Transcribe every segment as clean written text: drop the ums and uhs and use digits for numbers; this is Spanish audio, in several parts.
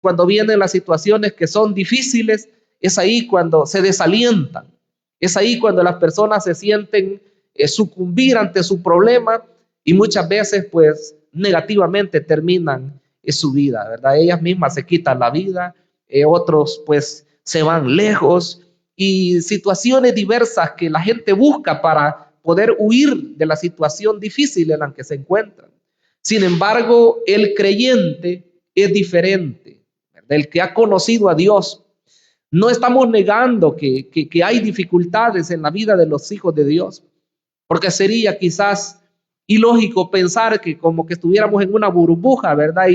cuando vienen las situaciones que son difíciles, es ahí cuando se desalientan. Es ahí cuando las personas se sienten sucumbir ante su problema y muchas veces pues negativamente terminan su vida, ¿verdad? Ellas mismas se quitan la vida, otros pues se van lejos y situaciones diversas que la gente busca para poder huir de la situación difícil en la que se encuentran. Sin embargo, el creyente es diferente, ¿verdad? El que ha conocido a Dios. No estamos negando que hay dificultades en la vida de los hijos de Dios, porque sería quizás ilógico pensar que como que estuviéramos en una burbuja, ¿verdad?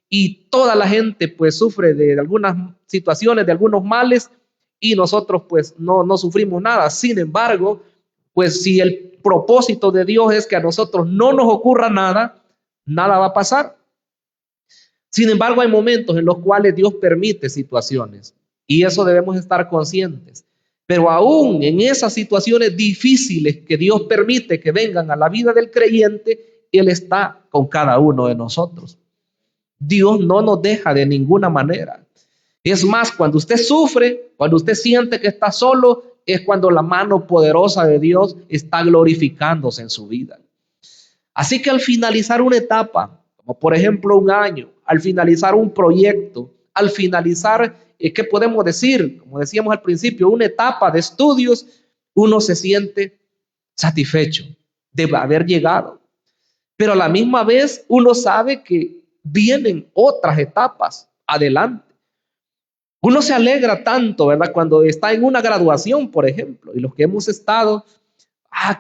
Y toda la gente pues sufre de algunas situaciones, de algunos males, y nosotros pues no sufrimos nada. Sin embargo, pues si el propósito de Dios es que a nosotros no nos ocurra nada, nada va a pasar. Sin embargo, hay momentos en los cuales Dios permite situaciones y eso debemos estar conscientes. Pero aún en esas situaciones difíciles que Dios permite que vengan a la vida del creyente, Él está con cada uno de nosotros. Dios no nos deja de ninguna manera. Es más, cuando usted sufre, cuando usted siente que está solo, es cuando la mano poderosa de Dios está glorificándose en su vida. Así que al finalizar una etapa, como por ejemplo un año, al finalizar un proyecto, al finalizar, ¿qué podemos decir? Como decíamos al principio, una etapa de estudios, uno se siente satisfecho de haber llegado. Pero a la misma vez uno sabe que vienen otras etapas adelante. Uno se alegra tanto, ¿verdad? Cuando está en una graduación, por ejemplo, y los que hemos estado,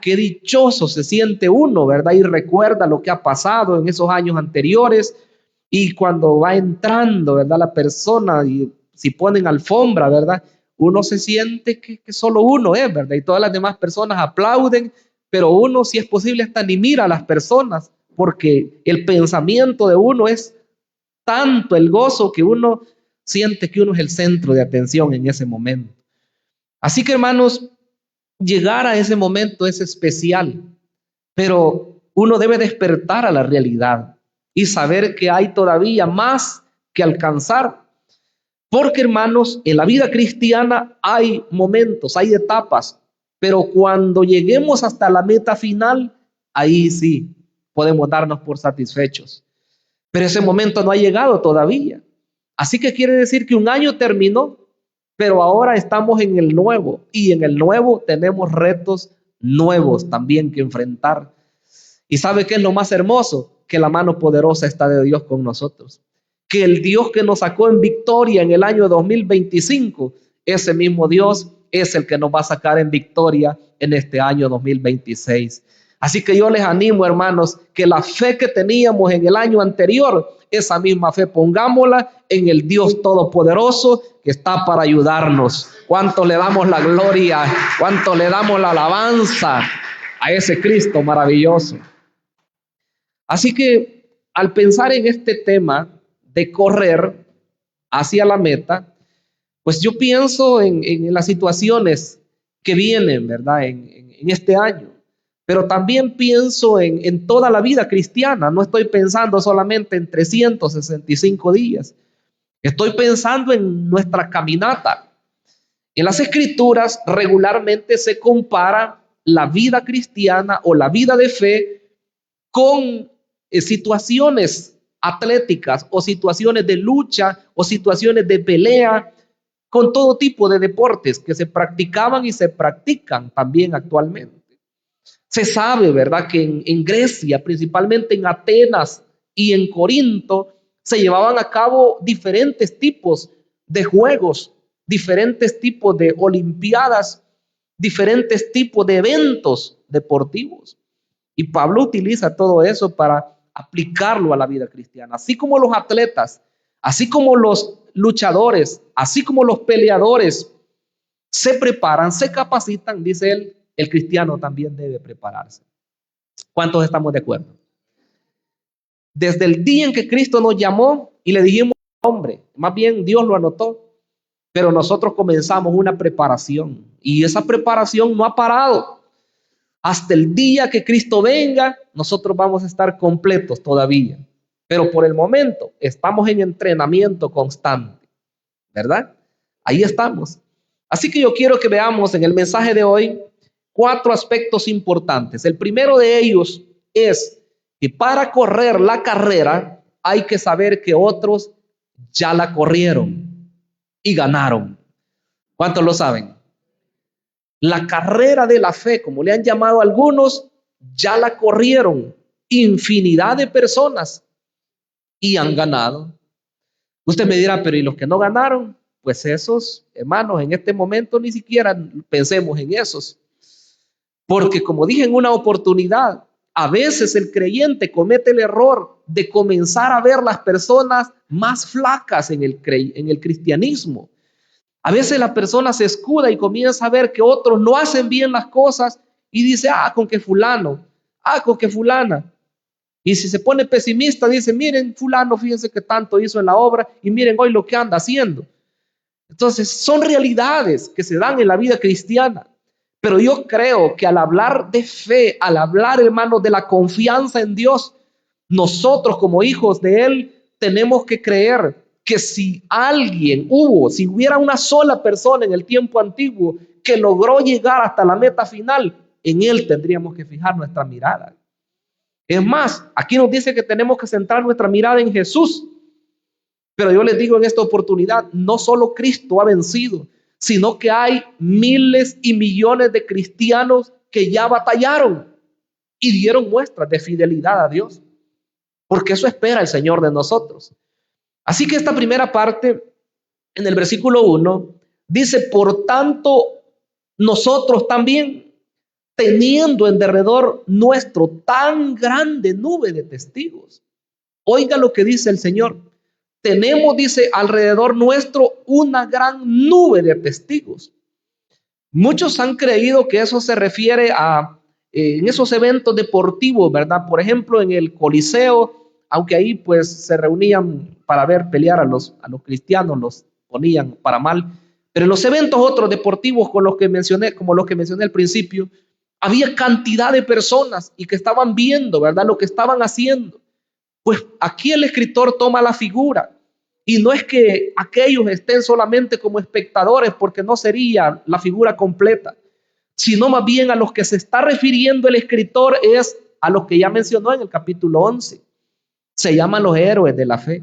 qué dichoso se siente uno, ¿verdad? Y recuerda lo que ha pasado en esos años anteriores y cuando va entrando, ¿verdad? La persona y si ponen alfombra, ¿verdad? Uno se siente que solo uno es, ¿verdad? Y todas las demás personas aplauden, pero uno, si es posible, hasta ni mira a las personas porque el pensamiento de uno es tanto el gozo que uno siente que uno es el centro de atención en ese momento. Así que, hermanos, llegar a ese momento es especial, pero uno debe despertar a la realidad y saber que hay todavía más que alcanzar. Porque, hermanos, en la vida cristiana hay momentos, hay etapas, pero cuando lleguemos hasta la meta final, ahí sí podemos darnos por satisfechos. Pero ese momento no ha llegado todavía. Así que quiere decir que un año terminó, pero ahora estamos en el nuevo y en el nuevo tenemos retos nuevos también que enfrentar. ¿Y sabe qué es lo más hermoso? Que la mano poderosa está de Dios con nosotros. Que el Dios que nos sacó en victoria en el año 2025, ese mismo Dios es el que nos va a sacar en victoria en este año 2026. Así que yo les animo, hermanos, que la fe que teníamos en el año anterior, esa misma fe pongámosla en el Dios Todopoderoso que está para ayudarnos. ¿Cuánto le damos la gloria? ¿Cuánto le damos la alabanza a ese Cristo maravilloso? Así que al pensar en este tema de correr hacia la meta, pues yo pienso en las situaciones que vienen, ¿verdad? En este año. Pero también pienso en toda la vida cristiana. No estoy pensando solamente en 365 días. Estoy pensando en nuestra caminata. En las Escrituras regularmente se compara la vida cristiana o la vida de fe con situaciones atléticas o situaciones de lucha o situaciones de pelea, con todo tipo de deportes que se practicaban y se practican también actualmente. Se sabe, ¿verdad?, que en Grecia, principalmente en Atenas y en Corinto, se llevaban a cabo diferentes tipos de juegos, diferentes tipos de olimpiadas, diferentes tipos de eventos deportivos. Y Pablo utiliza todo eso para aplicarlo a la vida cristiana. Así como los atletas, así como los luchadores, así como los peleadores se preparan, se capacitan, dice él, el cristiano también debe prepararse. ¿Cuántos estamos de acuerdo? Desde el día en que Cristo nos llamó y le dijimos, hombre, más bien Dios lo anotó, pero nosotros comenzamos una preparación y esa preparación no ha parado. Hasta el día que Cristo venga, nosotros vamos a estar completos todavía. pero por el momento estamos en entrenamiento constante, ¿verdad? Ahí estamos. Así que yo quiero que veamos en el mensaje de hoy 4 aspectos importantes. El primero de ellos es que para correr la carrera hay que saber que otros ya la corrieron y ganaron. ¿Cuántos lo saben? La carrera de la fe, como le han llamado algunos, ya la corrieron infinidad de personas y han ganado. Usted me dirá, pero ¿y los que no ganaron? Pues esos, hermanos, en este momento ni siquiera pensemos en esos. Porque como dije en una oportunidad, a veces el creyente comete el error de comenzar a ver las personas más flacas en el cristianismo. A veces la persona se escuda y comienza a ver que otros no hacen bien las cosas y dice, con que fulano, con que fulana. Y si se pone pesimista, dice, miren, fulano, fíjense que tanto hizo en la obra y miren hoy lo que anda haciendo. Entonces, son realidades que se dan en la vida cristiana. Pero yo creo que al hablar de fe, al hablar, hermanos, de la confianza en Dios, nosotros como hijos de Él tenemos que creer que si hubiera una sola persona en el tiempo antiguo que logró llegar hasta la meta final, en Él tendríamos que fijar nuestra mirada. Es más, aquí nos dice que tenemos que centrar nuestra mirada en Jesús. Pero yo les digo en esta oportunidad, no solo Cristo ha vencido, sino que hay miles y millones de cristianos que ya batallaron y dieron muestras de fidelidad a Dios, porque eso espera el Señor de nosotros. Así que esta primera parte, en el versículo 1, dice, por tanto, nosotros también, teniendo en derredor nuestro tan grande nube de testigos. Oiga lo que dice el Señor. Tenemos, dice, alrededor nuestro una gran nube de testigos. Muchos han creído que eso se refiere a en esos eventos deportivos, ¿verdad? Por ejemplo, en el Coliseo, aunque ahí pues se reunían para ver pelear a los cristianos, los ponían para mal. Pero en los eventos otros deportivos como los que mencioné al principio, había cantidad de personas y que estaban viendo, ¿verdad? Lo que estaban haciendo. Pues aquí el escritor toma la figura y no es que aquellos estén solamente como espectadores, porque no sería la figura completa, sino más bien a los que se está refiriendo el escritor es a los que ya mencionó en el capítulo 11. Se llaman los héroes de la fe,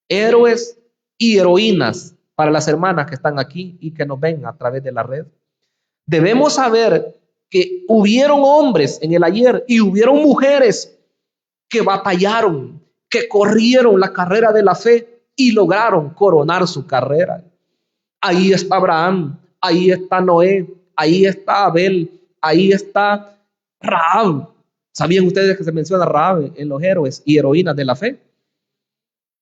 héroes y heroínas para las hermanas que están aquí y que nos ven a través de la red. Debemos saber que hubieron hombres en el ayer y hubieron mujeres que batallaron, que corrieron la carrera de la fe y lograron coronar su carrera. Ahí está Abraham, ahí está Noé, ahí está Abel, ahí está Rahab. ¿Sabían ustedes que se menciona Rahab en los héroes y heroínas de la fe?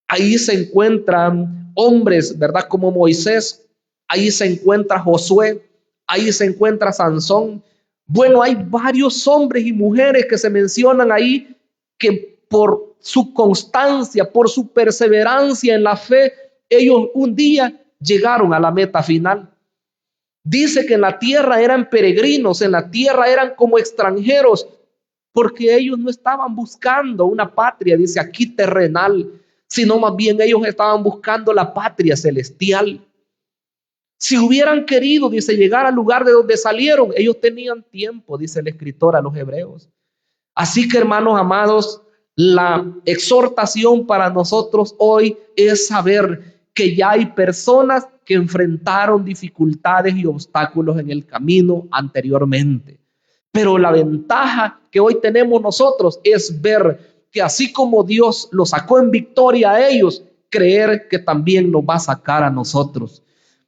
Ahí se encuentran hombres, ¿verdad? Como Moisés, ahí se encuentra Josué, ahí se encuentra Sansón. Bueno, hay varios hombres y mujeres que se mencionan ahí que por su constancia, por su perseverancia en la fe, ellos un día llegaron a la meta final. Dice que en la tierra eran peregrinos, en la tierra eran como extranjeros, porque ellos no estaban buscando una patria, dice aquí terrenal, sino más bien ellos estaban buscando la patria celestial. Si hubieran querido, dice, llegar al lugar de donde salieron, ellos tenían tiempo, dice el escritor a los hebreos. Así que, hermanos amados, la exhortación para nosotros hoy es saber que ya hay personas que enfrentaron dificultades y obstáculos en el camino anteriormente. Pero la ventaja que hoy tenemos nosotros es ver que así como Dios los sacó en victoria a ellos, creer que también nos va a sacar a nosotros.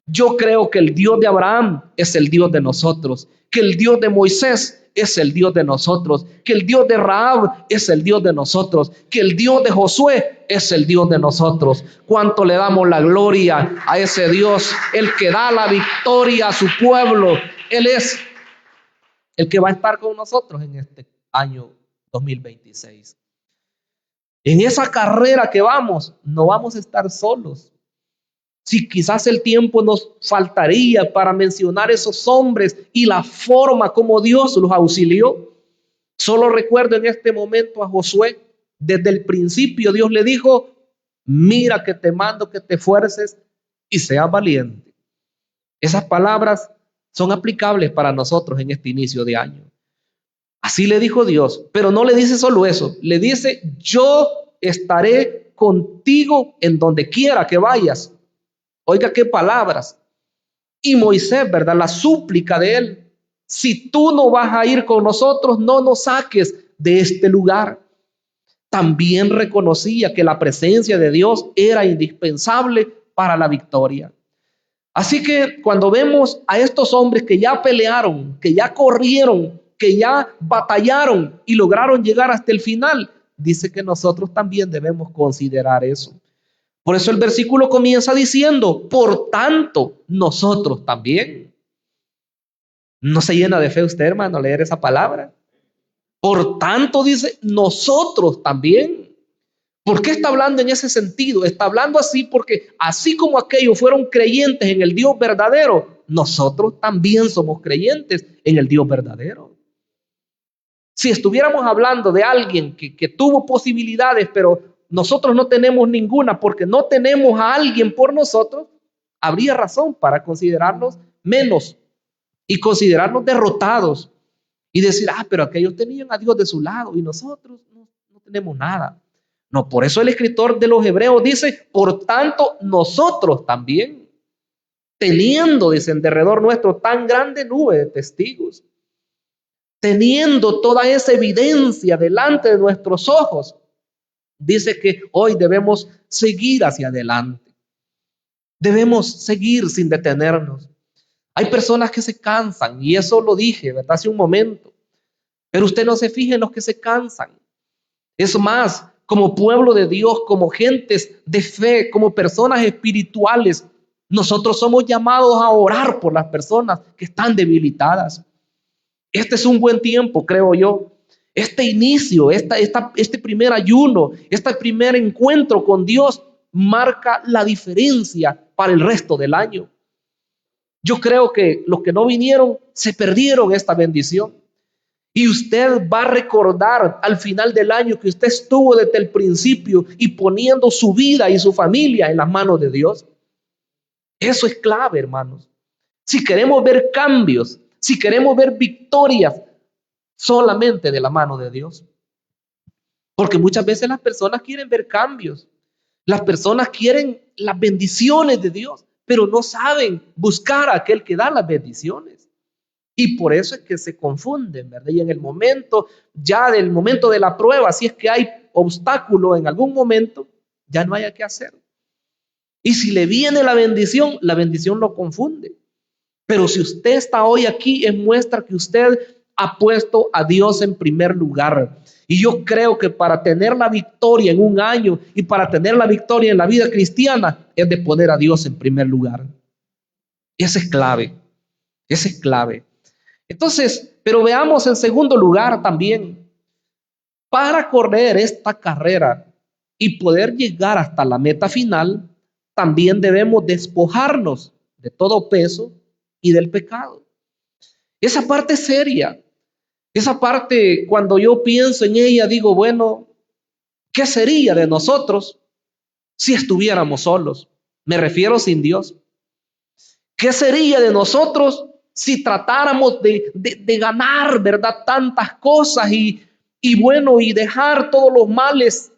Yo creo que el Dios de Abraham es el Dios de nosotros, que el Dios de Moisés es el Dios de nosotros, que el Dios de Rahab es el Dios de nosotros, que el Dios de Josué es el Dios de nosotros. ¿Cuánto le damos la gloria a ese Dios, el que da la victoria a su pueblo? Él es el que va a estar con nosotros en este año 2026. En esa carrera que vamos, no vamos a estar solos. Si quizás el tiempo nos faltaría para mencionar esos hombres y la forma como Dios los auxilió. Solo recuerdo en este momento a Josué. Desde el principio Dios le dijo, mira que te mando que te esfuerces y seas valiente. Esas palabras son aplicables para nosotros en este inicio de año. Así le dijo Dios, pero no le dice solo eso, le dice, yo estaré contigo en donde quiera que vayas. Oiga qué palabras. Y Moisés, ¿verdad? La súplica de él, si tú no vas a ir con nosotros, no nos saques de este lugar. También reconocía que la presencia de Dios era indispensable para la victoria. Así que cuando vemos a estos hombres que ya pelearon, que ya corrieron, que ya batallaron y lograron llegar hasta el final, dice que nosotros también debemos considerar eso. Por eso el versículo comienza diciendo, por tanto, nosotros también. ¿No se llena de fe usted, hermano, leer esa palabra? Por tanto, dice, nosotros también. ¿Por qué está hablando en ese sentido? Está hablando así porque así como aquellos fueron creyentes en el Dios verdadero, nosotros también somos creyentes en el Dios verdadero. Si estuviéramos hablando de alguien que tuvo posibilidades, pero nosotros no tenemos ninguna porque no tenemos a alguien por nosotros, habría razón para considerarnos menos y considerarnos derrotados y decir, pero aquellos tenían a Dios de su lado y nosotros no tenemos nada. No, por eso el escritor de los Hebreos dice, por tanto, nosotros también, teniendo, dice, en derredor nuestro tan grande nube de testigos, teniendo toda esa evidencia delante de nuestros ojos, dice que hoy debemos seguir hacia adelante. Debemos seguir sin detenernos. Hay personas que se cansan, y eso lo dije, ¿verdad? Hace un momento, pero usted no se fije en los que se cansan. Es más, como pueblo de Dios, como gentes de fe, como personas espirituales, nosotros somos llamados a orar por las personas que están debilitadas. Este es un buen tiempo, creo yo. Este inicio, este primer ayuno, este primer encuentro con Dios marca la diferencia para el resto del año. Yo creo que los que no vinieron se perdieron esta bendición. Y usted va a recordar al final del año que usted estuvo desde el principio y poniendo su vida y su familia en las manos de Dios. Eso es clave, hermanos. Si queremos ver cambios, si queremos ver victorias, solamente de la mano de Dios. Porque muchas veces las personas quieren ver cambios. Las personas quieren las bendiciones de Dios, pero no saben buscar a aquel que da las bendiciones. Y por eso es que se confunden, ¿verdad? Y en el momento, ya del momento de la prueba, si es que hay obstáculo en algún momento, ya no haya qué hacer. Y si le viene la bendición lo confunde. Pero si usted está hoy aquí, es muestra que usted ha puesto a Dios en primer lugar. Y yo creo que para tener la victoria en un año y para tener la victoria en la vida cristiana, es de poner a Dios en primer lugar. Esa es clave. Esa es clave. Entonces, pero veamos en segundo lugar también, para correr esta carrera y poder llegar hasta la meta final, también debemos despojarnos de todo peso y del pecado. Esa parte seria, esa parte cuando yo pienso en ella, digo, bueno, ¿qué sería de nosotros si estuviéramos solos? Me refiero sin Dios. ¿Qué sería de nosotros si tratáramos de ganar, ¿verdad? Tantas cosas y bueno, y dejar todos los males,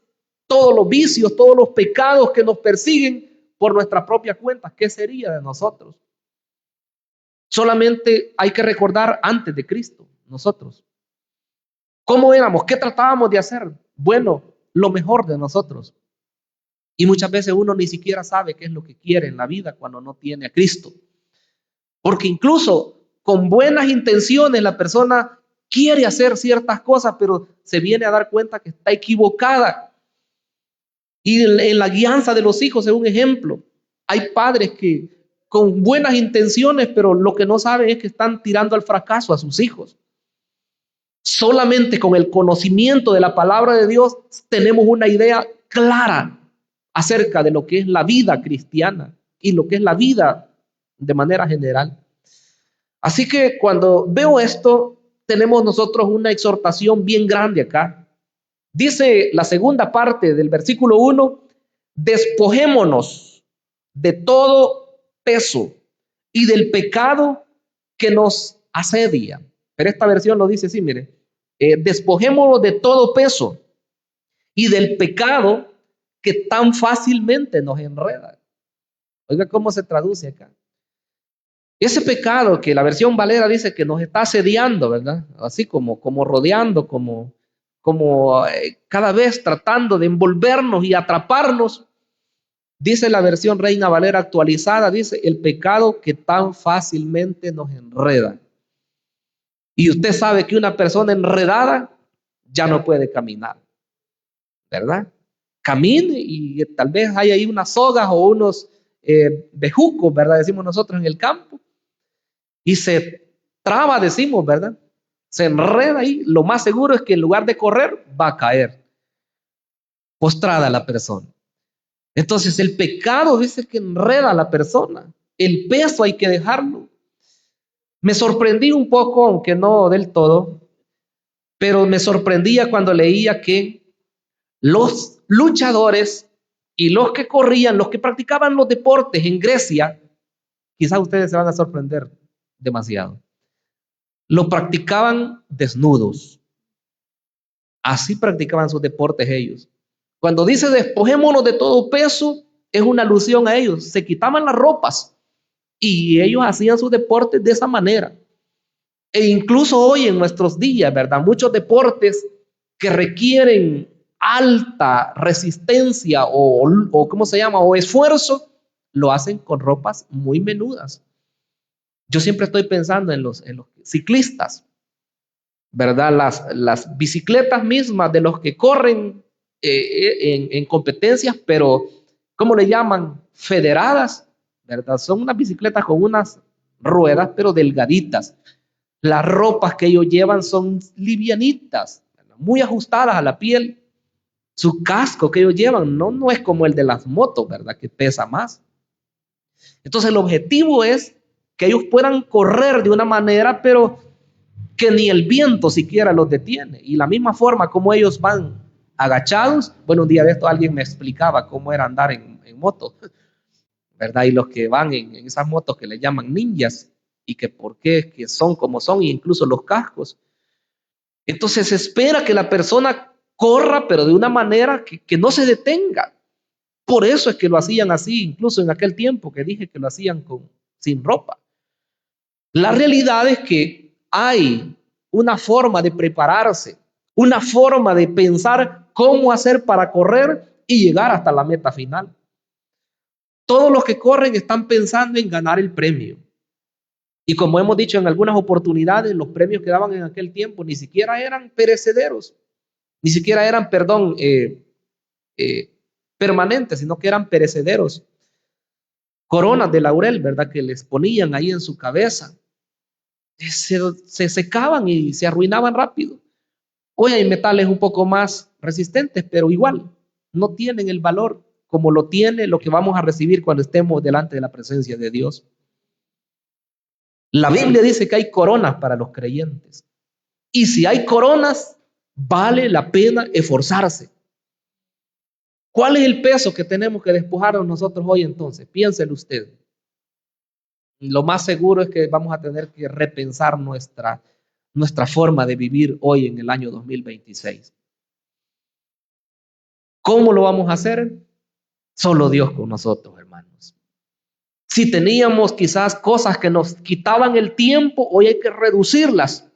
todos los vicios, todos los pecados que nos persiguen por nuestra propia cuenta. ¿Qué sería de nosotros? Solamente hay que recordar antes de Cristo, nosotros. ¿Cómo éramos? ¿Qué tratábamos de hacer? Bueno, lo mejor de nosotros. Y muchas veces uno ni siquiera sabe qué es lo que quiere en la vida cuando no tiene a Cristo. Porque incluso con buenas intenciones la persona quiere hacer ciertas cosas, pero se viene a dar cuenta que está equivocada. Y en la guianza de los hijos es un ejemplo. Hay padres que con buenas intenciones, pero lo que no saben es que están tirando al fracaso a sus hijos. Solamente con el conocimiento de la palabra de Dios tenemos una idea clara acerca de lo que es la vida cristiana y lo que es la vida de manera general. Así que cuando veo esto, tenemos nosotros una exhortación bien grande acá. Dice la segunda parte del versículo 1, despojémonos de todo peso y del pecado que nos asedia. Pero esta versión lo dice así, mire, despojémonos de todo peso y del pecado que tan fácilmente nos enreda. Oiga cómo se traduce acá. Ese pecado que la versión Valera dice que nos está asediando, ¿verdad? Así como rodeando, como cada vez tratando de envolvernos y atraparnos. Dice la versión Reina Valera actualizada, dice el pecado que tan fácilmente nos enreda. Y usted sabe que una persona enredada ya no puede caminar, ¿verdad? Camine y tal vez hay ahí unas sogas o unos bejucos, ¿verdad? Decimos nosotros en el campo. Y se traba, decimos, ¿verdad? Se enreda ahí. Lo más seguro es que en lugar de correr, va a caer postrada la persona. Entonces el pecado dice que enreda a la persona. El peso hay que dejarlo. Me sorprendí un poco, aunque no del todo, pero me sorprendía cuando leía que los luchadores y los que corrían, los que practicaban los deportes en Grecia, quizás ustedes se van a sorprender demasiado, lo practicaban desnudos. Así practicaban sus deportes ellos. Cuando dice despojémonos de todo peso, es una alusión a ellos. Se quitaban las ropas y ellos hacían sus deportes de esa manera. E incluso hoy en nuestros días, ¿verdad? Muchos deportes que requieren alta resistencia o ¿cómo se llama? O esfuerzo, lo hacen con ropas muy menudas. Yo siempre estoy pensando en los ciclistas, ¿verdad? Las bicicletas mismas de los que corren en competencias, pero ¿cómo le llaman? Federadas, ¿verdad? Son unas bicicletas con unas ruedas, pero delgaditas. Las ropas que ellos llevan son livianitas, ¿verdad? Muy ajustadas a la piel. Su casco que ellos llevan no es como el de las motos, ¿verdad? Que pesa más. Entonces el objetivo es que ellos puedan correr de una manera, pero que ni el viento siquiera los detiene. Y la misma forma como ellos van agachados, bueno, un día de esto alguien me explicaba cómo era andar en moto, ¿verdad? Y los que van en esas motos que le llaman ninjas y que por qué que son como son, e incluso los cascos. Entonces se espera que la persona corra, pero de una manera que no se detenga. Por eso es que lo hacían así, incluso en aquel tiempo que dije que lo hacían sin ropa. La realidad es que hay una forma de prepararse, una forma de pensar cómo hacer para correr y llegar hasta la meta final. Todos los que corren están pensando en ganar el premio. Y como hemos dicho en algunas oportunidades, los premios que daban en aquel tiempo ni siquiera eran perecederos, ni siquiera eran, perdón, eh, permanentes, sino que eran perecederos. Coronas de laurel, ¿verdad? Que les ponían ahí en su cabeza. Se secaban y se arruinaban rápido. Hoy hay metales un poco más resistentes, pero igual no tienen el valor como lo tiene lo que vamos a recibir cuando estemos delante de la presencia de Dios. La Biblia dice que hay coronas para los creyentes. Y si hay coronas, vale la pena esforzarse. ¿Cuál es el peso que tenemos que despojarnos nosotros hoy entonces? Piénselo usted. Lo más seguro es que vamos a tener que repensar nuestra forma de vivir hoy en el año 2026. ¿Cómo lo vamos a hacer? Solo Dios con nosotros, hermanos. Si teníamos quizás cosas que nos quitaban el tiempo, hoy hay que reducirlas.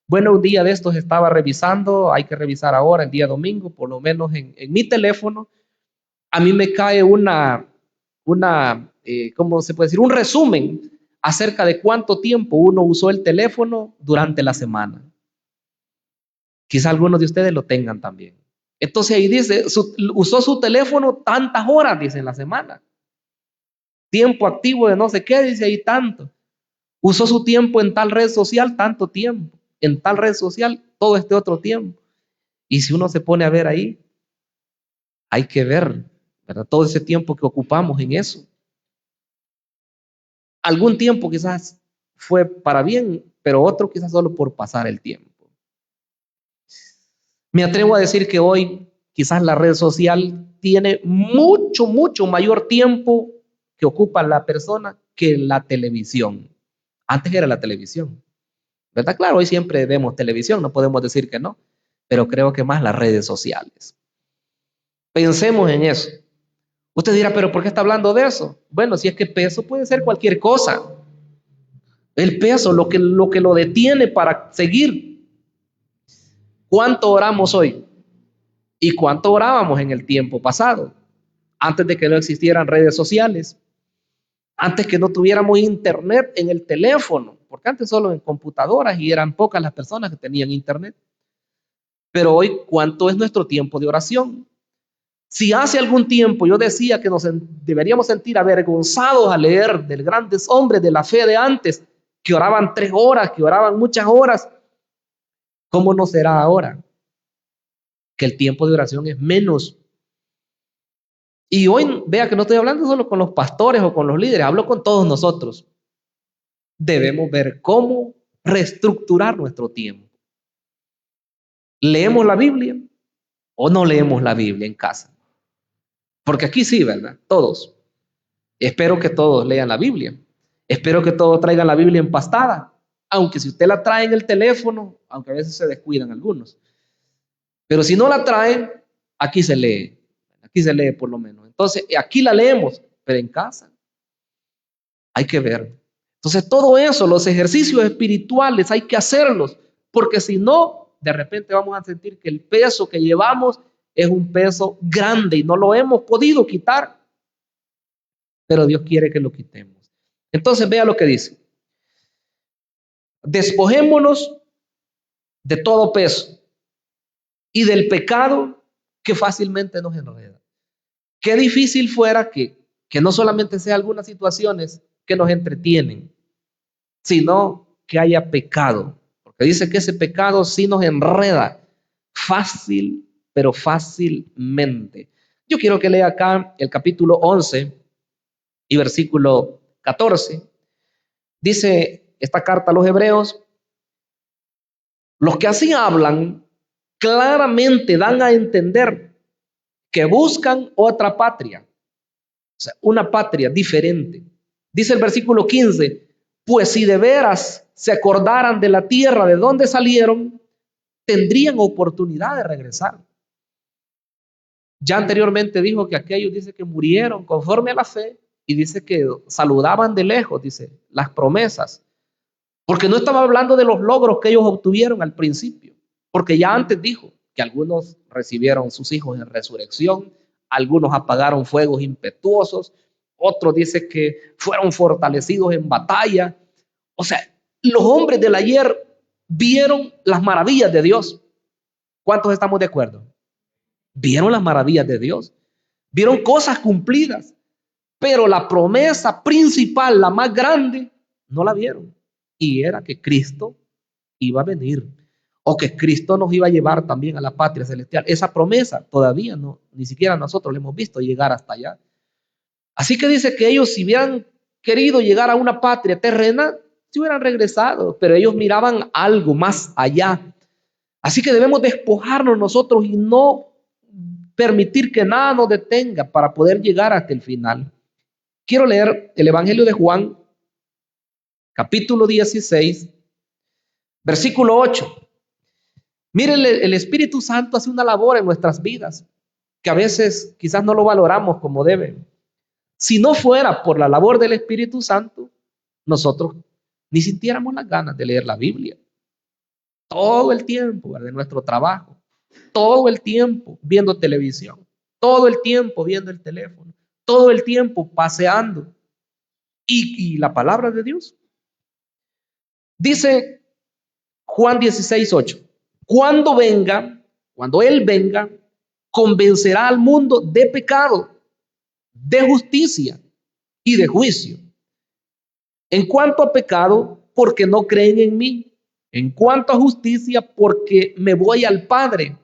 Bueno, un día de estos estaba revisando, hay que revisar ahora, el día domingo, por lo menos en mi teléfono, a mí me cae ¿cómo se puede decir? Un resumen acerca de cuánto tiempo uno usó el teléfono durante la semana. Quizá algunos de ustedes lo tengan también. Entonces ahí dice, usó su teléfono tantas horas, dice, en la semana. Tiempo activo de no sé qué, dice ahí tanto. Usó su tiempo en tal red social, tanto tiempo. En tal red social, todo este otro tiempo. Y si uno se pone a ver ahí, hay que ver, ¿verdad? Todo ese tiempo que ocupamos en eso. Algún tiempo quizás fue para bien, pero otro quizás solo por pasar el tiempo. Me atrevo a decir que hoy quizás la red social tiene mucho, mucho mayor tiempo que ocupa la persona que la televisión. Antes era la televisión, ¿verdad? Claro, hoy siempre vemos televisión, no podemos decir que no, pero creo que más las redes sociales. Pensemos en eso. Usted dirá, pero ¿por qué está hablando de eso? Bueno, si es que peso puede ser cualquier cosa. El peso, lo que lo detiene para seguir. ¿Cuánto oramos hoy? ¿Y cuánto orábamos en el tiempo pasado? Antes de que no existieran redes sociales, antes que no tuviéramos internet en el teléfono, porque antes solo en computadoras y eran pocas las personas que tenían internet. Pero hoy, ¿cuánto es nuestro tiempo de oración? Si hace algún tiempo yo decía que nos deberíamos sentir avergonzados al leer de grandes hombres de la fe de antes, que oraban 3 horas, que oraban muchas horas, ¿cómo no será ahora? Que el tiempo de oración es menos. Y hoy, vea que no estoy hablando solo con los pastores o con los líderes, hablo con todos nosotros. Debemos ver cómo reestructurar nuestro tiempo. ¿Leemos la Biblia o no leemos la Biblia en casa? Porque aquí sí, ¿verdad? Todos. Espero que todos lean la Biblia. Espero que todos traigan la Biblia empastada. Aunque si usted la trae en el teléfono, aunque a veces se descuidan algunos. Pero si no la traen, aquí se lee. Aquí se lee por lo menos. Entonces, aquí la leemos, pero en casa hay que ver. Entonces, todo eso, los ejercicios espirituales, hay que hacerlos, porque si no, de repente vamos a sentir que el peso que llevamos es un peso grande y no lo hemos podido quitar, pero Dios quiere que lo quitemos. Entonces, vea lo que dice. Despojémonos de todo peso y del pecado que fácilmente nos enreda. Qué difícil fuera que no solamente sea algunas situaciones que nos entretienen, sino que haya pecado. Porque dice que ese pecado sí nos enreda fácil, pero fácilmente. Yo quiero que lea acá el capítulo 11 y versículo 14. Dice esta carta a los hebreos, los que así hablan claramente dan a entender que buscan otra patria, o sea, una patria diferente. Dice el versículo 15, pues si de veras se acordaran de la tierra de donde salieron, tendrían oportunidad de regresar. Ya anteriormente dijo que aquellos dice que murieron conforme a la fe y dice que saludaban de lejos, dice, las promesas, porque no estaba hablando de los logros que ellos obtuvieron al principio, porque ya antes dijo que algunos recibieron sus hijos en resurrección, algunos apagaron fuegos impetuosos, otros dice que fueron fortalecidos en batalla. O sea, los hombres del ayer vieron las maravillas de Dios. ¿Cuántos estamos de acuerdo? Vieron las maravillas de Dios, vieron cosas cumplidas, pero la promesa principal, la más grande, no la vieron. Y era que Cristo iba a venir, o que Cristo nos iba a llevar también a la patria celestial. Esa promesa todavía no, ni siquiera nosotros la hemos visto llegar hasta allá. Así que dice que ellos, si hubieran querido llegar a una patria terrena, se hubieran regresado, pero ellos miraban algo más allá. Así que debemos despojarnos nosotros y no permitir que nada nos detenga para poder llegar hasta el final. Quiero leer el Evangelio de Juan, capítulo 16, versículo 8. Miren, el Espíritu Santo hace una labor en nuestras vidas que a veces quizás no lo valoramos como debe. Si no fuera por la labor del Espíritu Santo, nosotros ni sintiéramos las ganas de leer la Biblia. Todo el tiempo de nuestro trabajo, todo el tiempo viendo televisión, todo el tiempo viendo el teléfono, todo el tiempo paseando. Y la palabra de Dios. Dice Juan 16:8, cuando Él venga, convencerá al mundo de pecado, de justicia y de juicio. En cuanto a pecado, porque no creen en mí. En cuanto a justicia, porque me voy al Padre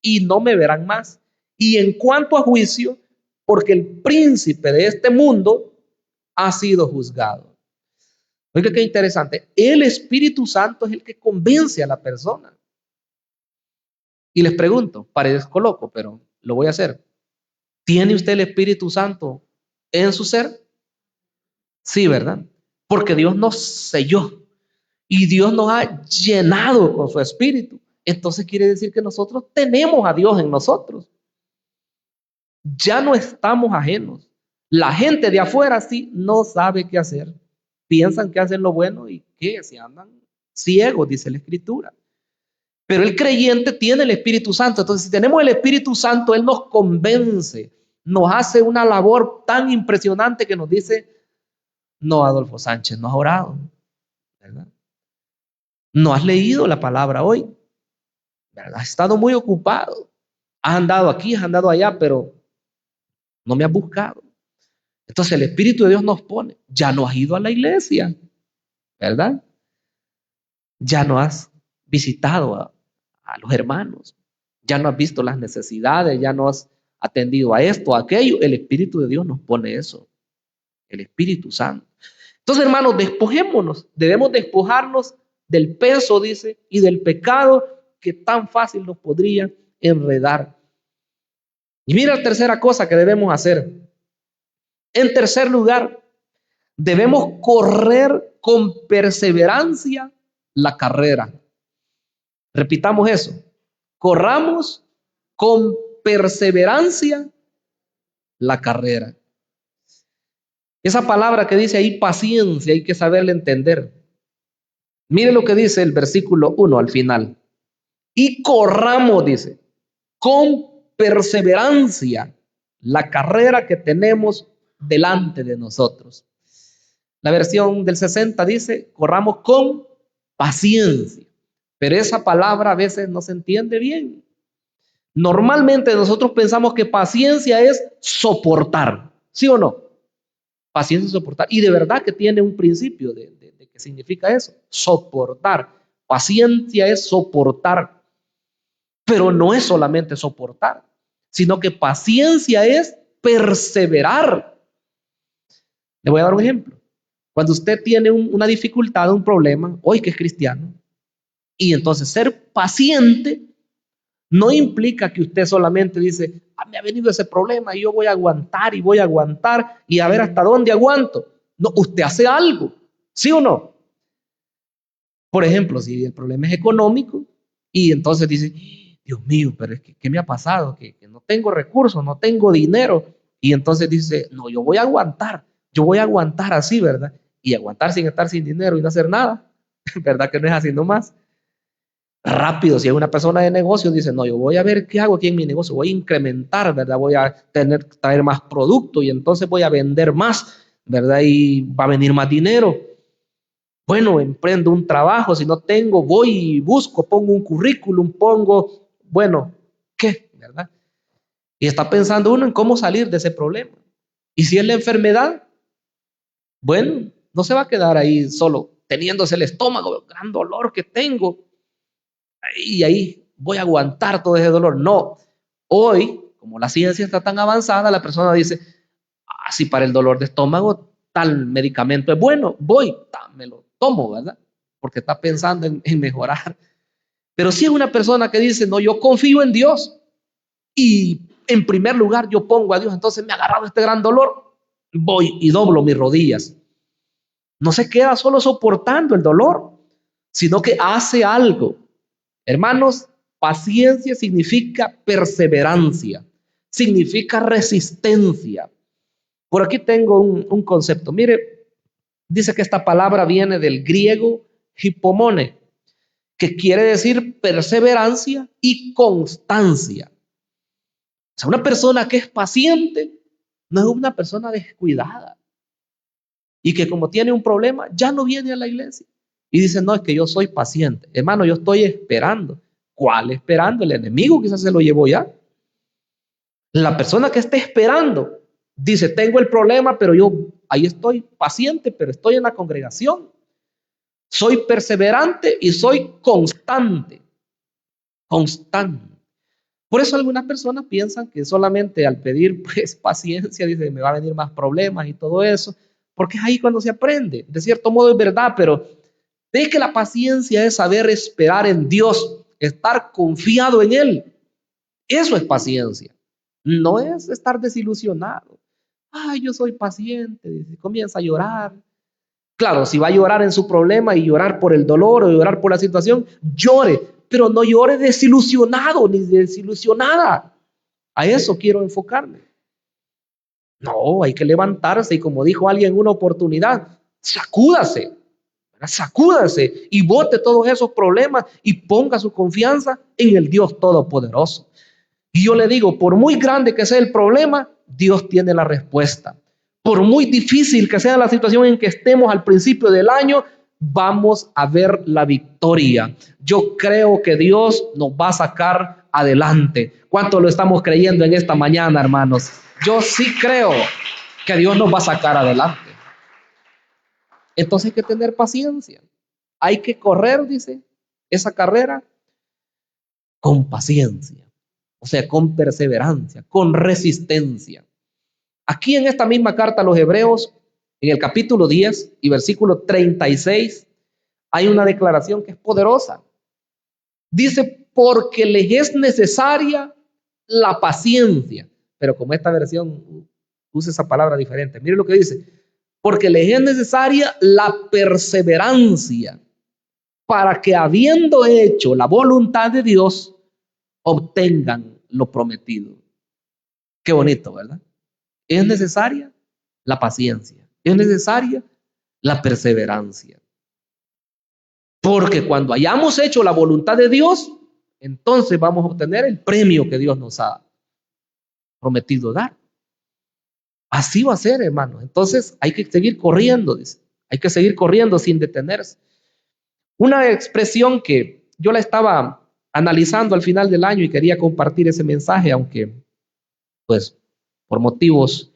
y no me verán más. Y en cuanto a juicio, porque el príncipe de este mundo ha sido juzgado. Oiga, qué interesante. El Espíritu Santo es el que convence a la persona. Y les pregunto, parezco loco, pero lo voy a hacer. ¿Tiene usted el Espíritu Santo en su ser? Sí, ¿verdad? Porque Dios nos selló y Dios nos ha llenado con su Espíritu. Entonces quiere decir que nosotros tenemos a Dios en nosotros. Ya no estamos ajenos. La gente de afuera sí no sabe qué hacer. Piensan que hacen lo bueno y que se andan ciegos, dice la Escritura. Pero el creyente tiene el Espíritu Santo. Entonces, si tenemos el Espíritu Santo, Él nos convence, nos hace una labor tan impresionante que nos dice, no, Adolfo Sánchez, no has orado, ¿verdad? No has leído la palabra hoy, ¿verdad? Has estado muy ocupado. Has andado aquí, has andado allá, pero no me has buscado. Entonces el Espíritu de Dios nos pone, ya no has ido a la iglesia, ¿verdad? Ya no has visitado a los hermanos, ya no has visto las necesidades, ya no has atendido a esto, a aquello. El Espíritu de Dios nos pone eso, el Espíritu Santo. Entonces, hermanos, despojémonos, debemos despojarnos del peso, dice, y del pecado que tan fácil nos podría enredar. Y mira la tercera cosa que debemos hacer. En tercer lugar, debemos correr con perseverancia la carrera. Repitamos eso. Corramos con perseverancia la carrera. Esa palabra que dice ahí paciencia, hay que saberla entender. Mire lo que dice el versículo 1 al final. Y corramos, dice, con perseverancia la carrera que tenemos delante de nosotros. La versión del 60 dice, corramos con paciencia. Pero esa palabra a veces no se entiende bien. Normalmente nosotros pensamos que paciencia es soportar, ¿sí o no? Paciencia es soportar. Y de verdad que tiene un principio de qué significa eso, soportar. Paciencia es soportar, pero no es solamente soportar, sino que paciencia es perseverar. Le voy a dar un ejemplo. Cuando usted tiene una dificultad, un problema, hoy que es cristiano, y entonces ser paciente no implica que usted solamente dice, me ha venido ese problema y yo voy a aguantar y a ver hasta dónde aguanto. No, usted hace algo, ¿sí o no? Por ejemplo, si el problema es económico y entonces dice, Dios mío, pero es que ¿qué me ha pasado? Que no tengo recursos, no tengo dinero. Y entonces dice, no, yo voy a aguantar así, ¿verdad? Y aguantar sin estar sin dinero y no hacer nada, ¿verdad? Que no es así nomás. Rápido, si es una persona de negocio, dice, no, yo voy a ver qué hago aquí en mi negocio, voy a incrementar, ¿verdad? Voy a traer más producto y entonces voy a vender más, ¿verdad? Y va a venir más dinero. Bueno, emprendo un trabajo, si no tengo, voy y busco, pongo un currículum, bueno, ¿qué? ¿Verdad? Y está pensando uno en cómo salir de ese problema. Y si es la enfermedad, bueno, no se va a quedar ahí solo teniéndose el estómago, el gran dolor que tengo, y ahí voy a aguantar todo ese dolor. No, hoy, como la ciencia está tan avanzada, la persona dice, si para el dolor de estómago tal medicamento es bueno, me lo tomo, ¿verdad? Porque está pensando en mejorar. Pero si es una persona que dice, no, yo confío en Dios y en primer lugar yo pongo a Dios, entonces me ha agarrado este gran dolor, voy y doblo mis rodillas. No se queda solo soportando el dolor, sino que hace algo. Hermanos, paciencia significa perseverancia, significa resistencia. Por aquí tengo un concepto. Mire, dice que esta palabra viene del griego hipomone, que quiere decir perseverancia y constancia. O sea, una persona que es paciente no es una persona descuidada y que como tiene un problema ya no viene a la iglesia y dice, no, es que yo soy paciente. Hermano, yo estoy esperando. ¿Cuál esperando? El enemigo quizás se lo llevó ya. La persona que está esperando dice, tengo el problema, pero yo ahí estoy paciente, pero estoy en la congregación. Soy perseverante y soy constante. Constante. Por eso algunas personas piensan que solamente al pedir pues paciencia, dice, me va a venir más problemas y todo eso, porque es ahí cuando se aprende. De cierto modo es verdad, pero ve que la paciencia es saber esperar en Dios, estar confiado en Él. Eso es paciencia. No es estar desilusionado. Ay, yo soy paciente. Dice, comienza a llorar. Claro, si va a llorar en su problema y llorar por el dolor o llorar por la situación, llore, pero no llore desilusionado ni desilusionada. A eso quiero enfocarme. No, hay que levantarse y como dijo alguien en una oportunidad, sacúdase, ¿verdad? Sacúdase y bote todos esos problemas y ponga su confianza en el Dios Todopoderoso. Y yo le digo, por muy grande que sea el problema, Dios tiene la respuesta. Por muy difícil que sea la situación en que estemos al principio del año, vamos a ver la victoria. Yo creo que Dios nos va a sacar adelante. ¿Cuánto lo estamos creyendo en esta mañana, hermanos? Yo sí creo que Dios nos va a sacar adelante. Entonces hay que tener paciencia. Hay que correr, dice, esa carrera con paciencia. O sea, con perseverancia, con resistencia. Aquí en esta misma carta a los Hebreos, en el capítulo 10 y versículo 36, hay una declaración que es poderosa. Dice, porque les es necesaria la paciencia. Pero como esta versión usa esa palabra diferente. Mire lo que dice. Porque les es necesaria la perseverancia para que habiendo hecho la voluntad de Dios, obtengan lo prometido. Qué bonito, ¿verdad? Es necesaria la paciencia, es necesaria la perseverancia. Porque cuando hayamos hecho la voluntad de Dios, entonces vamos a obtener el premio que Dios nos ha prometido dar. Así va a ser, hermano. Entonces hay que seguir corriendo, dice. Hay que seguir corriendo sin detenerse. Una expresión que yo la estaba analizando al final del año y quería compartir ese mensaje, aunque pues por motivos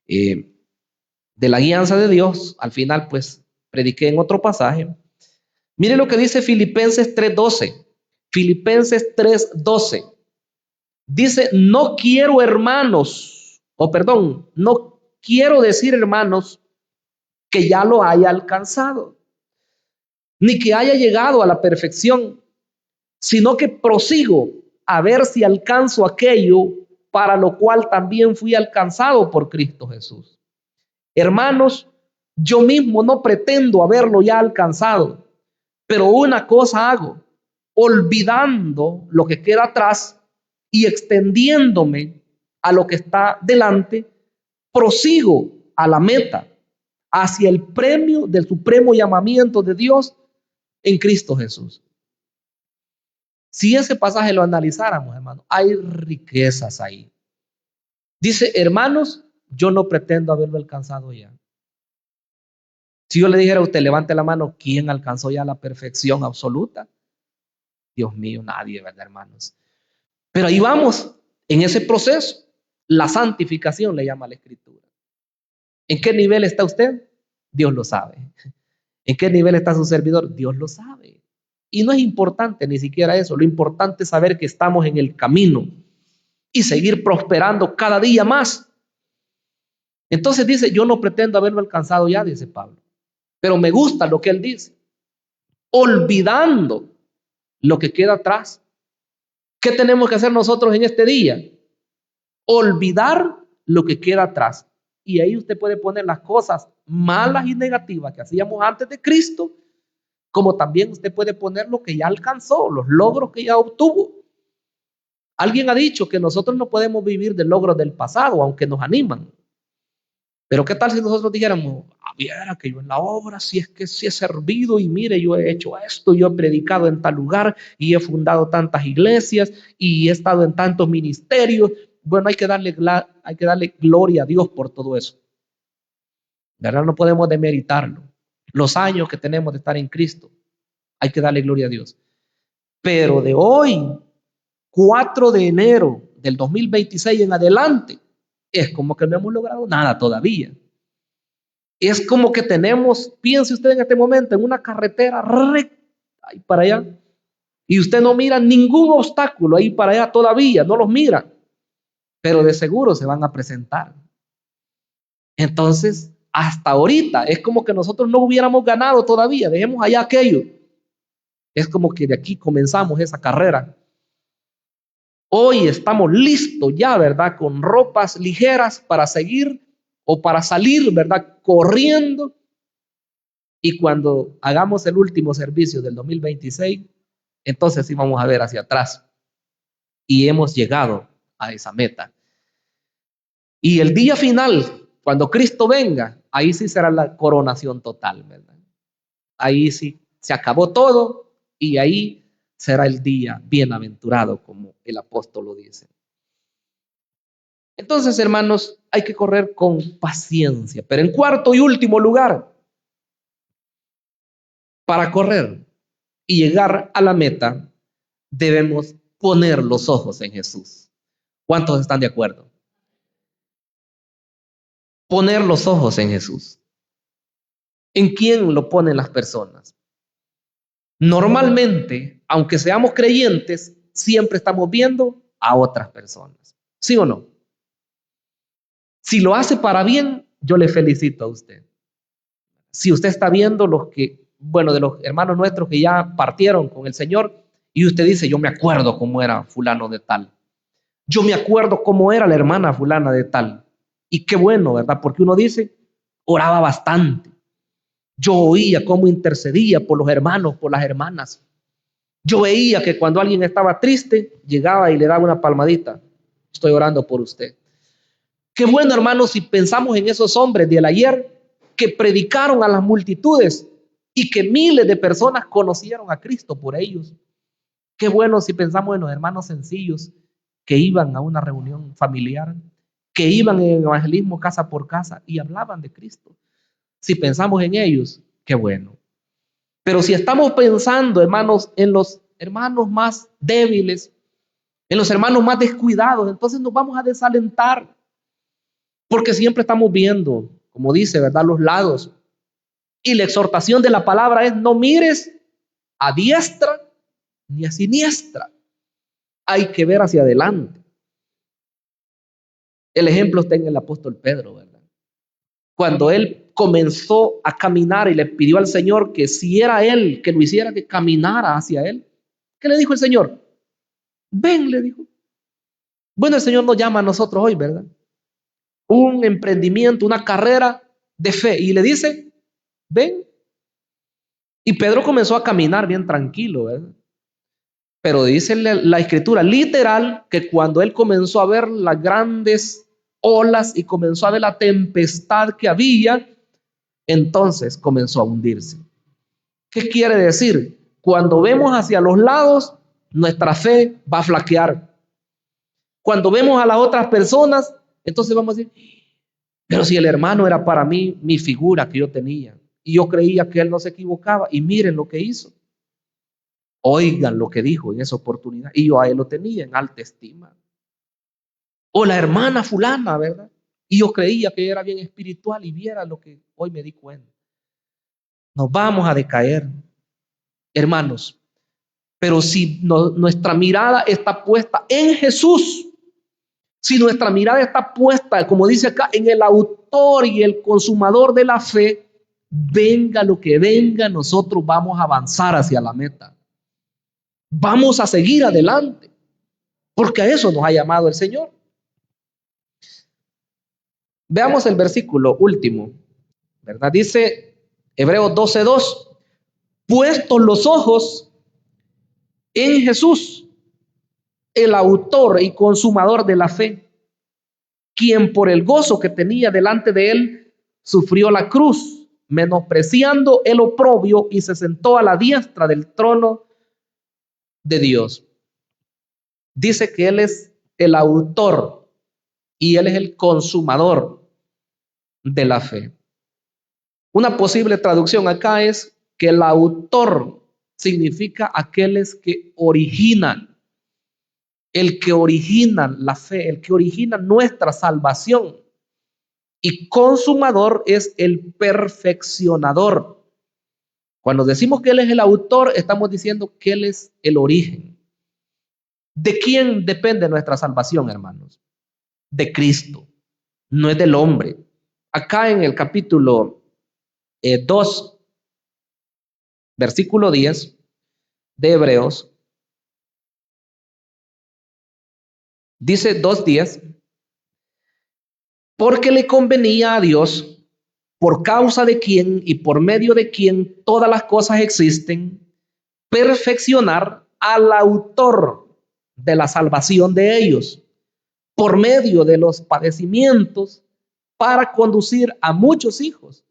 de la guianza de Dios, al final pues prediqué en otro pasaje. Mire lo que dice Filipenses 3:12. Filipenses 3:12. Dice, no quiero hermanos, no quiero decir hermanos que ya lo haya alcanzado, ni que haya llegado a la perfección, sino que prosigo a ver si alcanzo aquello para lo cual también fui alcanzado por Cristo Jesús. Hermanos, yo mismo no pretendo haberlo ya alcanzado, pero una cosa hago, olvidando lo que queda atrás y extendiéndome a lo que está delante, prosigo a la meta, hacia el premio del supremo llamamiento de Dios en Cristo Jesús. Si ese pasaje lo analizáramos, hermano, hay riquezas ahí. Dice, hermanos, yo no pretendo haberlo alcanzado ya. Si yo le dijera a usted, levante la mano, ¿quién alcanzó ya la perfección absoluta? Dios mío, nadie, ¿verdad, hermanos? Pero ahí vamos, en ese proceso. La santificación le llama a la Escritura. ¿En qué nivel está usted? Dios lo sabe. ¿En qué nivel está su servidor? Dios lo sabe. Y no es importante ni siquiera eso. Lo importante es saber que estamos en el camino y seguir prosperando cada día más. Entonces dice, yo no pretendo haberlo alcanzado ya, dice Pablo. Pero me gusta lo que él dice. Olvidando lo que queda atrás. ¿Qué tenemos que hacer nosotros en este día? Olvidar lo que queda atrás. Y ahí usted puede poner las cosas malas y negativas que hacíamos antes de Cristo, como también usted puede poner lo que ya alcanzó, los logros que ya obtuvo. Alguien ha dicho que nosotros no podemos vivir de logros del pasado, aunque nos animan. Pero ¿qué tal si nosotros dijéramos, viera que yo en la obra, si es que sí he servido y mire, yo he hecho esto, yo he predicado en tal lugar y he fundado tantas iglesias y he estado en tantos ministerios? Bueno, hay que darle gloria a Dios por todo eso. ¿Verdad? No podemos demeritarlo. Los años que tenemos de estar en Cristo, hay que darle gloria a Dios. Pero de hoy, 4 de enero del 2026 en adelante, es como que no hemos logrado nada todavía. Es como que tenemos, piense usted en este momento, en una carretera recta ahí para allá, y usted no mira ningún obstáculo ahí para allá todavía, no los mira, pero de seguro se van a presentar. Entonces, hasta ahorita es como que nosotros no hubiéramos ganado todavía, dejemos allá aquello. Es como que de aquí comenzamos esa carrera. Hoy estamos listos ya, ¿verdad? Con ropas ligeras para seguir o para salir, ¿verdad? Corriendo. Y cuando hagamos el último servicio del 2026, entonces sí vamos a ver hacia atrás. Y hemos llegado a esa meta. Y el día final, cuando Cristo venga, ahí sí será la coronación total, ¿verdad? Ahí sí se acabó todo y ahí será el día bienaventurado, como el apóstol lo dice. Entonces, hermanos, hay que correr con paciencia. Pero en cuarto y último lugar, para correr y llegar a la meta, debemos poner los ojos en Jesús. ¿Cuántos están de acuerdo? Poner los ojos en Jesús. ¿En quién lo ponen las personas? Normalmente, aunque seamos creyentes, siempre estamos viendo a otras personas. ¿Sí o no? Si lo hace para bien, yo le felicito a usted. Si usted está viendo de los hermanos nuestros que ya partieron con el Señor, y usted dice, yo me acuerdo cómo era fulano de tal. Yo me acuerdo cómo era la hermana fulana de tal. Y qué bueno, ¿verdad? Porque uno dice, oraba bastante. Yo oía cómo intercedía por los hermanos, por las hermanas. Yo veía que cuando alguien estaba triste, llegaba y le daba una palmadita. Estoy orando por usted. Qué bueno, hermanos, si pensamos en esos hombres del ayer que predicaron a las multitudes y que miles de personas conocieron a Cristo por ellos. Qué bueno si pensamos en los hermanos sencillos que iban a una reunión familiar, que iban en evangelismo casa por casa y hablaban de Cristo. Si pensamos en ellos, qué bueno. Pero si estamos pensando, hermanos, en los hermanos más débiles, en los hermanos más descuidados, entonces nos vamos a desalentar. Porque siempre estamos viendo, como dice, ¿verdad?, los lados. Y la exhortación de la palabra es: no mires a diestra ni a siniestra. Hay que ver hacia adelante. El ejemplo está en el apóstol Pedro, ¿verdad? Cuando él comenzó a caminar y le pidió al Señor que si era él que lo hiciera, que caminara hacia él. ¿Qué le dijo el Señor? Ven, le dijo. Bueno, el Señor nos llama a nosotros hoy, ¿verdad? Un emprendimiento, una carrera de fe. Y le dice, ven. Y Pedro comenzó a caminar bien tranquilo, ¿verdad? Pero dice la escritura literal que cuando él comenzó a ver las grandes olas y comenzó a ver la tempestad que había, entonces comenzó a hundirse. ¿Qué quiere decir? Cuando vemos hacia los lados, nuestra fe va a flaquear. Cuando vemos a las otras personas, entonces vamos a decir, pero si el hermano era para mí mi figura que yo tenía, y yo creía que él no se equivocaba, y miren lo que hizo. Oigan lo que dijo en esa oportunidad, y yo a él lo tenía en alta estima. O la hermana fulana, ¿verdad? Y yo creía que era bien espiritual, y viera lo que hoy me di cuenta. Nos vamos a decaer, hermanos. Pero si nuestra mirada está puesta en Jesús, si nuestra mirada está puesta, como dice acá, en el autor y el consumador de la fe, venga lo que venga, nosotros vamos a avanzar hacia la meta. Vamos a seguir adelante, porque a eso nos ha llamado el Señor. Veamos el versículo último, ¿verdad? Dice Hebreos 12:2, puestos los ojos en Jesús, el autor y consumador de la fe, quien por el gozo que tenía delante de él sufrió la cruz, menospreciando el oprobio, y se sentó a la diestra del trono de Dios. Dice que él es el autor y él es el consumador de la fe. Una posible traducción acá es que el autor significa aquellos que originan, el que origina la fe, el que origina nuestra salvación. Y consumador es el perfeccionador. Cuando decimos que él es el autor, estamos diciendo que él es el origen. ¿De quién depende nuestra salvación, hermanos? De Cristo, no es del hombre. Acá en el capítulo 2, versículo 10, de Hebreos, dice 2:10, porque le convenía a Dios, por causa de quien y por medio de quien todas las cosas existen, perfeccionar al autor de la salvación de ellos, por medio de los padecimientos, para conducir a muchos hijos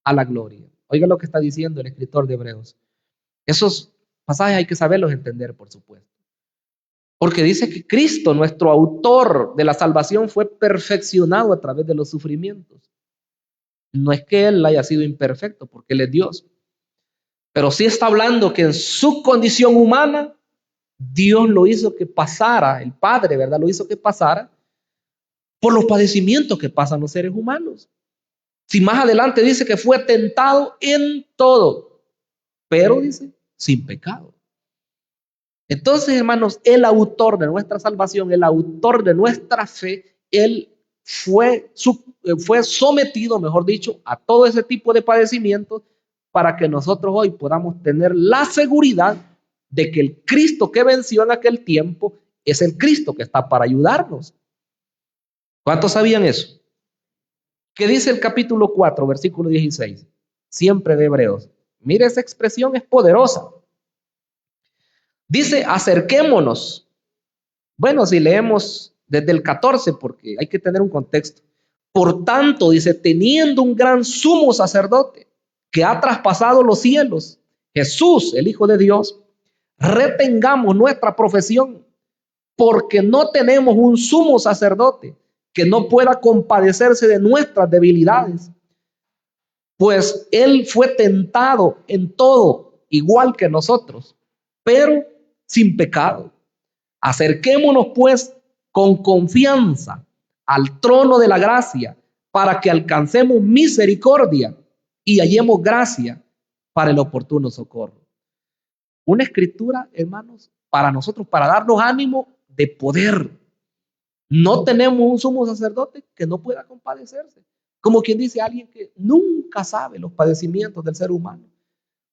a la gloria. Oiga lo que está diciendo el escritor de Hebreos. Esos pasajes hay que saberlos entender, por supuesto. Porque dice que Cristo, nuestro autor de la salvación, fue perfeccionado a través de los sufrimientos. No es que Él haya sido imperfecto, porque Él es Dios. Pero sí está hablando que en su condición humana, Dios lo hizo que pasara, el Padre, ¿verdad? Lo hizo que pasara por los padecimientos que pasan los seres humanos. Si más adelante dice que fue tentado en todo, pero dice, sin pecado. Entonces, hermanos, el autor de nuestra salvación, el autor de nuestra fe, él fue sometido, mejor dicho, a todo ese tipo de padecimientos para que nosotros hoy podamos tener la seguridad de que el Cristo que venció en aquel tiempo es el Cristo que está para ayudarnos. ¿Cuántos sabían eso? ¿Qué dice el capítulo 4, versículo 16? Siempre de Hebreos. Mire, esa expresión es poderosa. Dice, acerquémonos. Bueno, si leemos desde el 14, porque hay que tener un contexto. Por tanto, dice, teniendo un gran sumo sacerdote que ha traspasado los cielos, Jesús, el Hijo de Dios, retengamos nuestra profesión, porque no tenemos un sumo sacerdote que no pueda compadecerse de nuestras debilidades, pues Él fue tentado en todo, igual que nosotros, pero sin pecado. Acerquémonos pues con confianza al trono de la gracia para que alcancemos misericordia y hallemos gracia para el oportuno socorro. Una escritura, hermanos, para nosotros, para darnos ánimo de poder. No tenemos un sumo sacerdote que no pueda compadecerse. Como quien dice, alguien que nunca sabe los padecimientos del ser humano.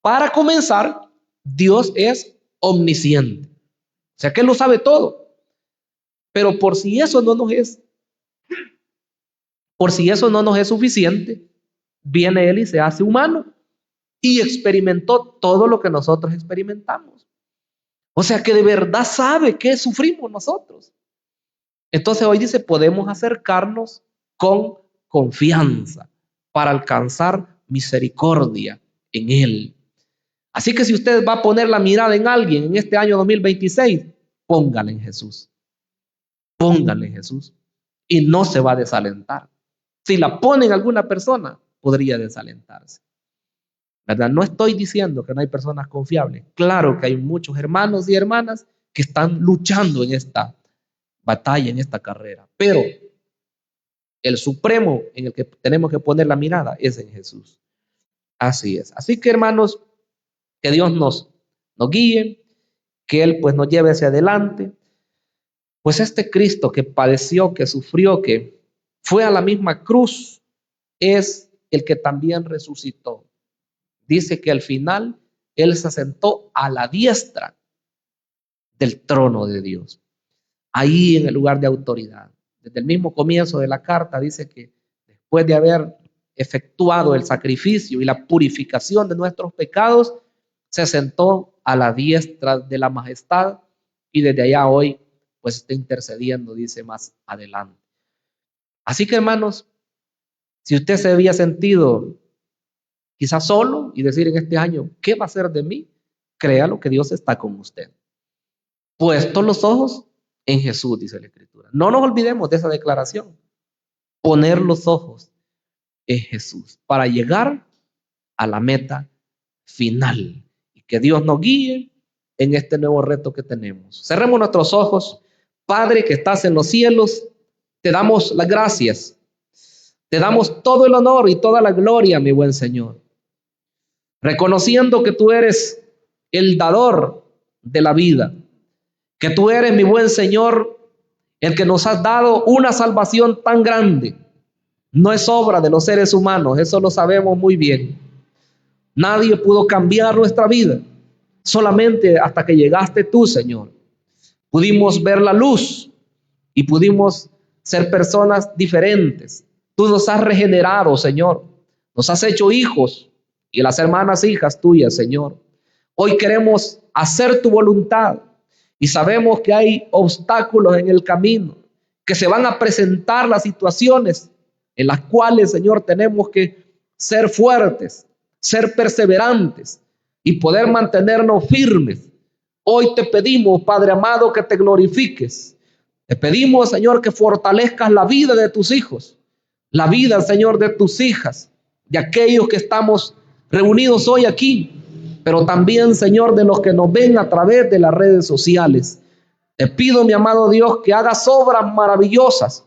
Para comenzar, Dios es omnisciente. O sea que Él lo sabe todo. Pero por si eso no nos es suficiente, viene Él y se hace humano y experimentó todo lo que nosotros experimentamos. O sea que de verdad sabe qué sufrimos nosotros. Entonces hoy dice, podemos acercarnos con confianza para alcanzar misericordia en Él. Así que si usted va a poner la mirada en alguien en este año 2026, póngala en Jesús. Póngale en Jesús y no se va a desalentar. Si la pone en alguna persona, podría desalentarse. ¿Verdad? No estoy diciendo que no hay personas confiables. Claro que hay muchos hermanos y hermanas que están luchando en esta batalla, en esta carrera. Pero el supremo en el que tenemos que poner la mirada es en Jesús. Así es. Así que, hermanos, que Dios nos guíe, que Él pues nos lleve hacia adelante. Pues este Cristo que padeció, que sufrió, que fue a la misma cruz, es el que también resucitó. Dice que al final Él se sentó a la diestra del trono de Dios, ahí en el lugar de autoridad. Desde el mismo comienzo de la carta dice que después de haber efectuado el sacrificio y la purificación de nuestros pecados, se sentó a la diestra de la majestad y desde allá hoy pues está intercediendo, dice más adelante. Así que, hermanos, si usted se había sentido quizás solo y decir en este año, ¿qué va a ser de mí? Créalo que Dios está con usted. Puestos los ojos en Jesús, dice la Escritura. No nos olvidemos de esa declaración. Poner los ojos en Jesús para llegar a la meta final. Y que Dios nos guíe en este nuevo reto que tenemos. Cerremos nuestros ojos. Padre que estás en los cielos, te damos las gracias. Te damos todo el honor y toda la gloria, mi buen Señor. Reconociendo que tú eres el dador de la vida. Que tú eres, mi buen Señor, el que nos has dado una salvación tan grande. No es obra de los seres humanos, eso lo sabemos muy bien. Nadie pudo cambiar nuestra vida. solamente hasta que llegaste tú, Señor. Pudimos ver la luz y pudimos ser personas diferentes. Tú nos has regenerado, Señor. Nos has hecho hijos y las hermanas hijas tuyas, Señor. Hoy queremos hacer tu voluntad y sabemos que hay obstáculos en el camino, que se van a presentar las situaciones en las cuales, Señor, tenemos que ser fuertes, ser perseverantes y poder mantenernos firmes. Hoy te pedimos, Padre amado, que te glorifiques. Te pedimos, Señor, que fortalezcas la vida de tus hijos, la vida, Señor, de tus hijas, de aquellos que estamos reunidos hoy aquí, pero también, Señor, de los que nos ven a través de las redes sociales. Te pido, mi amado Dios, que hagas obras maravillosas,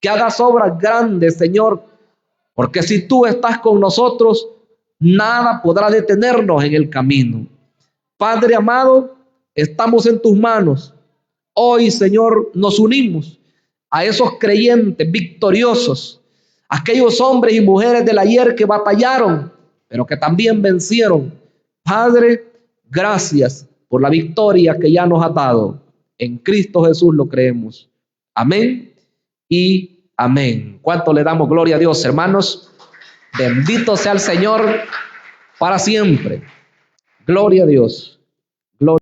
que hagas obras grandes, Señor, porque si tú estás con nosotros, nada podrá detenernos en el camino. Padre amado, estamos en tus manos. Hoy, Señor, nos unimos a esos creyentes victoriosos, aquellos hombres y mujeres del ayer que batallaron, pero que también vencieron. Padre, gracias por la victoria que ya nos has dado. En Cristo Jesús lo creemos. Amén y amén. ¿Cuánto le damos gloria a Dios, hermanos? Bendito sea el Señor para siempre. Gloria a Dios. Gloria.